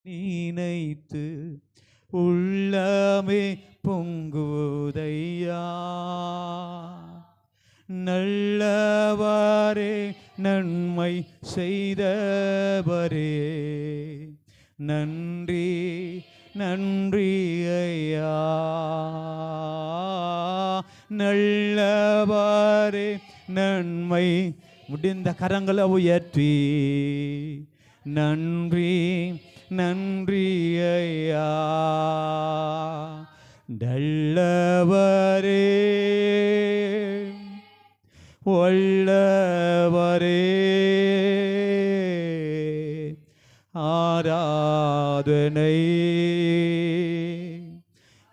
நினைத்து உள்ளமே பொங்குதையா. நல்லவரே, நன்மை செய்தவரே, நன்றி நன்றி ஐயா. நல்லவரே, நன்மை முடிந்த கரங்களை உயர்த்தி நன்றி நன்றி ஐயா. நல்லவரே, வல்லவரே, ஆராதனை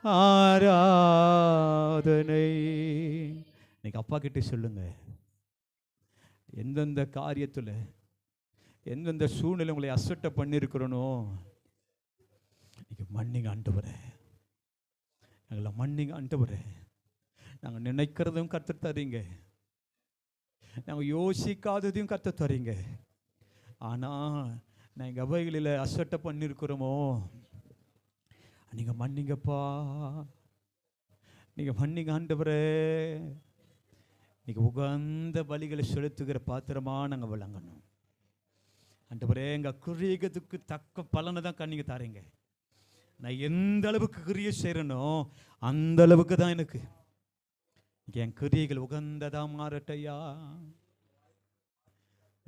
ஆராதனை. இன்னைக்கு அப்பா கிட்ட சொல்லுங்க, எந்தெந்த காரியத்தில் எந்தெந்த சூழ்நிலை உங்களை அசட்ட பண்ணியிருக்கிறனோ இன்னைக்கு மன்னிங்க ஆண்டவரே, எங்களை மன்னிங்க ஆண்டவரே. நாங்கள் நினைக்கிறதும் கற்றுத் தரீங்க, நாங்கள் யோசிக்காததையும் கற்றுத் தரீங்க. ஆனால் நாங்கள் அவைகளில் அசட்ட பண்ணியிருக்கிறோமோ நீங்கள் மன்னிங்கப்பா, நீங்கள் மன்னிங்க ஆண்டவரே. நீங்கள் உகந்த பலிகளை செலுத்துகிற பாத்திரமா நாங்கள் விளங்கணும் ஆண்டவரே. எங்கள் கிரியத்துக்கு தக்க பலனை தான் நீங்கள் தாரீங்க. நான் எந்த அளவுக்கு கிரியை செய்கிறேனோ அந்த அளவுக்கு தான் எனக்கு என் கிரியைகள் உகந்ததா மாறட்டையா.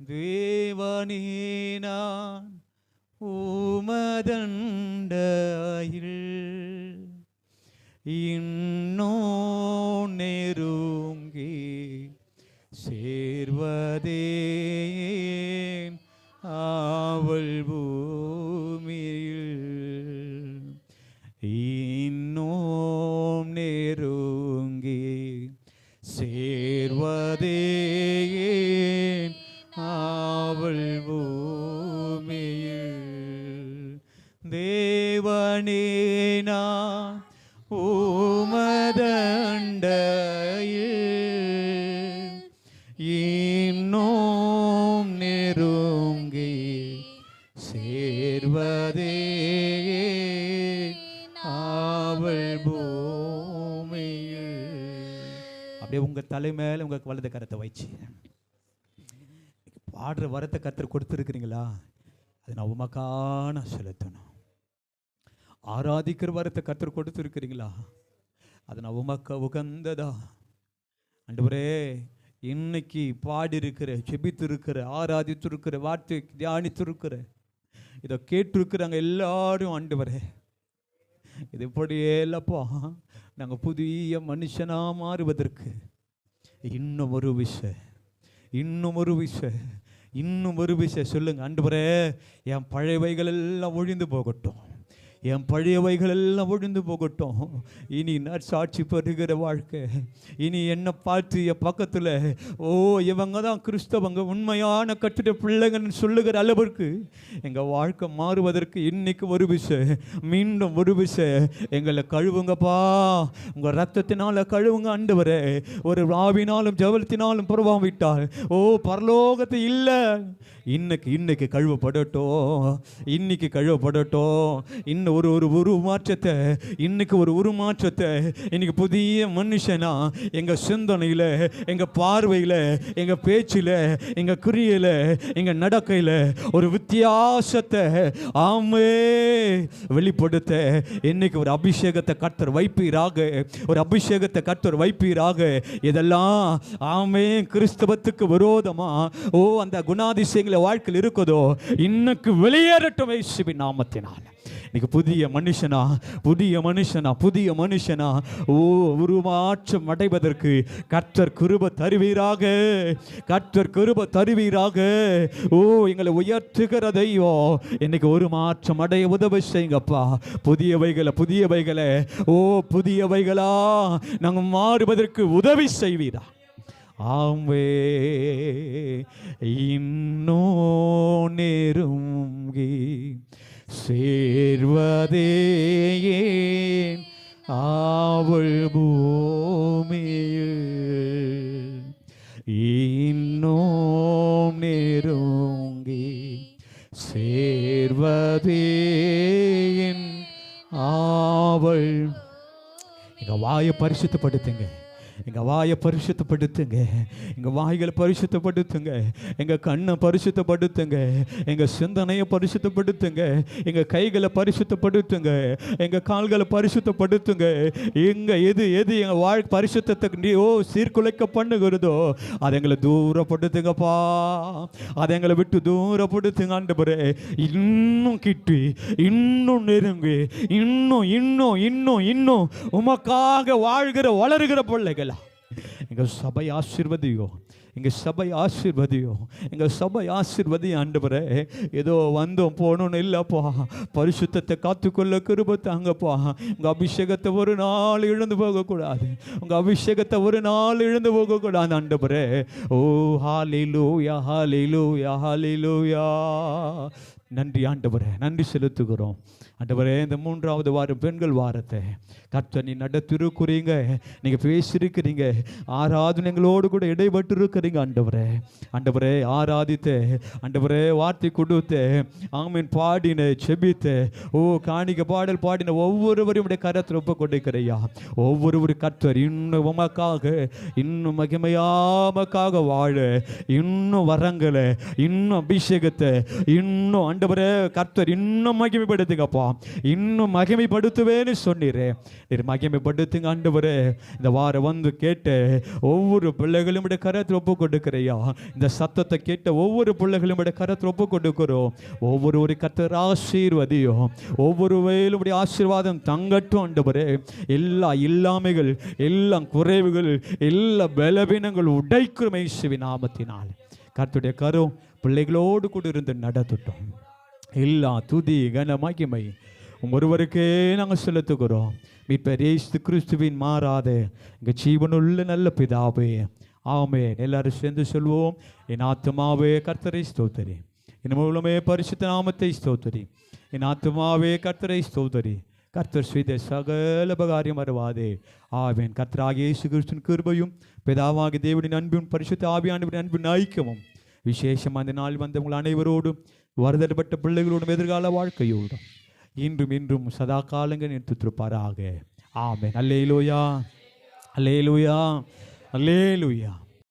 தேவனே, நான் உமதண்டையில் இன்னோ நெருங்கி சேர்வதே ஆவல் பூமியில். இன்னும் நெருங்கி சேர்வதே ஆவல் பூமியில். தேவனே, நான் உமதண்டையில் இன்னும் நெருங்கி சேர்வதே ஆவல் பூமியில். அப்படியே உங்க தலை மேல உங்க வலது கரத்தை வச்சு பாடுற வரத்தை கர்த்தர் கொடுத்துருக்கிறீங்களா, அது நான் உமக்கான செலுத்தணும். ஆராதிக்கிற வரத்தை கர்த்தர் கொடுத்துருக்கிறீங்களா, அது நான் உமக்க உகந்ததா. ஆண்டவரே, இன்னைக்கு பாடி இருக்கிற, செபித்து இருக்கிற, ஆராதித்து இருக்கிற, வார்த்தை தியானித்து இருக்கிற, இதை கேட்டிருக்கிறாங்க எல்லாரும் ஆண்டவரே, இது இப்படியே இல்லப்பா, நாங்கள் புதிய மனுஷனாக மாறுவதற்கு இன்னும் ஒரு விஷயம், இன்னும் ஒரு விஷயம், இன்னும் ஒரு விஷயம் சொல்லுங்க ஆண்டவரே. என் பழையவைகள் எல்லாம் ஒழிந்து போகட்டும், என் பழையவைகள் எல்லாம் ஒழிந்து போகட்டும். இனி நற்சாட்சி பெறுகிற வாழ்க்கை, இனி என்னை பார்த்து என் பக்கத்தில் ஓ இவங்க தான் கிறிஸ்தவங்க, உண்மையான கட்டிட பிள்ளைங்கன்னு சொல்லுகிற அளவிற்கு எங்கள் வாழ்க்கை மாறுவதற்கு இன்னைக்கு ஒரு விஷயம், மீண்டும் ஒரு விஷயம், எங்களை கழுவுங்கப்பா, உங்கள் ரத்தத்தினால கழுவுங்க ஆண்டவரே. ஒரு ஆவினாலும் ஜபத்தினாலும் புறவாவிட்டால் ஓ பரலோகத்தை இல்லை, இன்னைக்கு கழுவப்படட்டும், இன்னைக்கு கழுவப்படட்டும். இன்னும் ஒரு உருமாற்றத்தை, இன்னைக்கு ஒரு உருமாற்றத்தை, இன்னைக்கு புதிய மனுஷனா எங்க சிந்தனையில், எங்க பார்வையில், எங்க பேச்சில், எங்க கிரியையில், எங்க நடக்கையில் ஒரு வித்தியாசத்தை ஆமே வெளிப்படுத்த இன்னைக்கு ஒரு அபிஷேகத்தை கர்த்தர் வைப்பீராக, ஒரு அபிஷேகத்தை கர்த்தர் வைப்பீராக. இதெல்லாம் ஆமே கிறிஸ்தவத்துக்கு விரோதமா ஓ அந்த குணாதிசயங்கள் வாழ்க்கையில் இருக்குதோ இன்னைக்கு வெளியேறட்டும் இயேசுவின் நாமத்தினால். இன்னைக்கு புதிய மனுஷனா, புதிய மனுஷனா, புதிய மனுஷனா ஓ உருமாற்றம் அடைவதற்கு கர்த்தர் கிருபை தருவீராக, கர்த்தர் கிருபை தருவீராக. ஓ எங்களை உயர்த்துகிற தெய்வம் இன்னைக்கு ஒரு மாற்றம் அடைய உதவி செய்யுங்கப்பா. புதியவைகளை ஓ புதியவைகளா நாங்கள் மாறுவதற்கு உதவி செய்வீரா. ஆமே இன்னோ நெருங்கி சேர்வதே ஆவல் பூமியில் இன்னும் நெருங்கி சேர்வதே எங்கள் வாயை பரிசுத்தப்படுத்துங்க, எங்கள் வாயை பரிசுத்தப்படுத்துங்க, எங்கள் வாய்களை பரிசுத்தப்படுத்துங்க, எங்கள் கண்ணை பரிசுத்தப்படுத்துங்க, எங்கள் சிந்தனையை பரிசுத்தப்படுத்துங்க, எங்கள் கைகளை பரிசுத்தப்படுத்துங்க, எங்கள் கால்களை பரிசுத்தப்படுத்துங்க. எது எது எங்கள் பரிசுத்தத்தை சீர்குலைக்க பண்ணுகிறதோ அதை எங்களை தூரப்படுத்துங்கப்பா, அதை எங்களை விட்டு தூரப்படுத்துங்க ஆண்டவரே. இன்னும் கிட்டி, இன்னும் நெருங்கி, இன்னும் இன்னும் இன்னும் இன்னும் உமக்காக வாழ்கிற வளர்கிற பிள்ளைகள் எங்கள் சபை ஆசீர்வதியோ, எங்கள் சபை ஆசீர்வதியோ, எங்கள் சபை ஆசீர்வதியும் ஆண்டவரே. ஏதோ வந்தோம் போனோன்னு இல்லைப்பா, பரிசுத்தத்தை காத்துக்கொள்ள கிருபை தாங்கப்பா. உங்கள் அபிஷேகத்தை ஒரு நாள் இழந்து போகக்கூடாது, உங்கள் அபிஷேகத்தை ஒரு நாள் இழந்து போகக்கூடாது ஆண்டவரே. ஓ ஹல்லேலூயா, ஹல்லேலூயா, ஹல்லேலூயா. நன்றி ஆண்டவரே, நன்றி செலுத்துகிறோம் ஆண்டவரே. இந்த 3வது வாரம் பெண்கள் வாரத்தை கர்த்தர் நீ நடத்திருக்கிறீங்க, நீங்கள் பேசியிருக்கிறீங்க, ஆராதனைகளோடு கூட இடைப்பட்டு இருக்கிறீங்க ஆண்டவரே. ஆண்டவரே ஆராதித்து ஆண்டவரே வார்த்தை கொடுத்து ஆமீன் பாடின செபித்து காணிக்க பாடல் பாடின ஒவ்வொருவரையும் உடைய கரத்தில் ஒப்பு கொடுக்கிறையா. ஒவ்வொருவரு கர்த்தர் இன்னும் உமக்காக, இன்னும் மகிமையாமக்காக வாழ, இன்னும் வரங்களை, இன்னும் அபிஷேகத்தை, இன்னும் ஆண்டவரே கர்த்தர் இன்னும் மகிமைப்படுத்துங்கப்பா, இன்னும் மகிமைப்படுத்துவேன்னு சொன்னீரே. நீர் மகிமைப்படுத்துங்க ஆண்டவரே. இந்த வாரம் வந்து கேட்டு ஒவ்வொரு பிள்ளைகளும் கரத்தில் ஒப்பு கொடுக்கிறையா. இந்த சத்தத்தை கேட்ட ஒவ்வொரு பிள்ளைகளும் கரத்தில் ஒப்பு கொடுக்கிறோம். ஒவ்வொரு கர்த்தர் ஆசீர்வதியும், ஒவ்வொரு வேலும் ஆசீர்வாதம் தங்கட்டும் ஆண்டவரே. எல்லா இல்லாமைகள், எல்லா குறைவுகள், எல்லா பலவீனங்கள் உடைக்கும் இயேசுவின் நாமத்தினால். கர்த்தருடைய கரம் பிள்ளைகளோடு கூட இருந்து நடத்தட்டும். எல்லா துதி கன மகிமை ஒருவருக்கே நாங்கள் செலுத்துகிறோம். மீட்பர் இயேசு கிறிஸ்துவின் மாறாத எங்கள் ஜீவனுள்ள நல்ல பிதாவே, ஆமென். எல்லாரும் சேர்ந்து சொல்வோம். என் ஆத்துமாவே கர்த்தரை ஸ்தோத்திரி, என் மூலமே பரிசுத்த நாமத்தை ஸ்தோத்திரி, என் ஆத்துமாவே கர்த்தரை ஸ்தோத்திரி, கர்த்தர் செய்த சகல உபகாரியம் மறவாதே. ஆமென். கர்த்தராகிய இயேசு கிறிஸ்துவின் கிருபையும் பிதாவாகிய தேவனின் அன்பும் பரிசுத்த ஆவியானவரின் அன்பின் ஐக்கியமும் விசேஷமாக அந்த நாள் வந்தவங்கள் அனைவரோடும், வருதல்பட்ட பிள்ளைகளோடும், எதிர்கால வாழ்க்கையோடும் இன்றும் இன்றும் சதா காலங்கள் நிறுத்திருப்பாராக. ஆமென். அல்லேலூயா, அல்லேலூயா, அல்லேலூயா.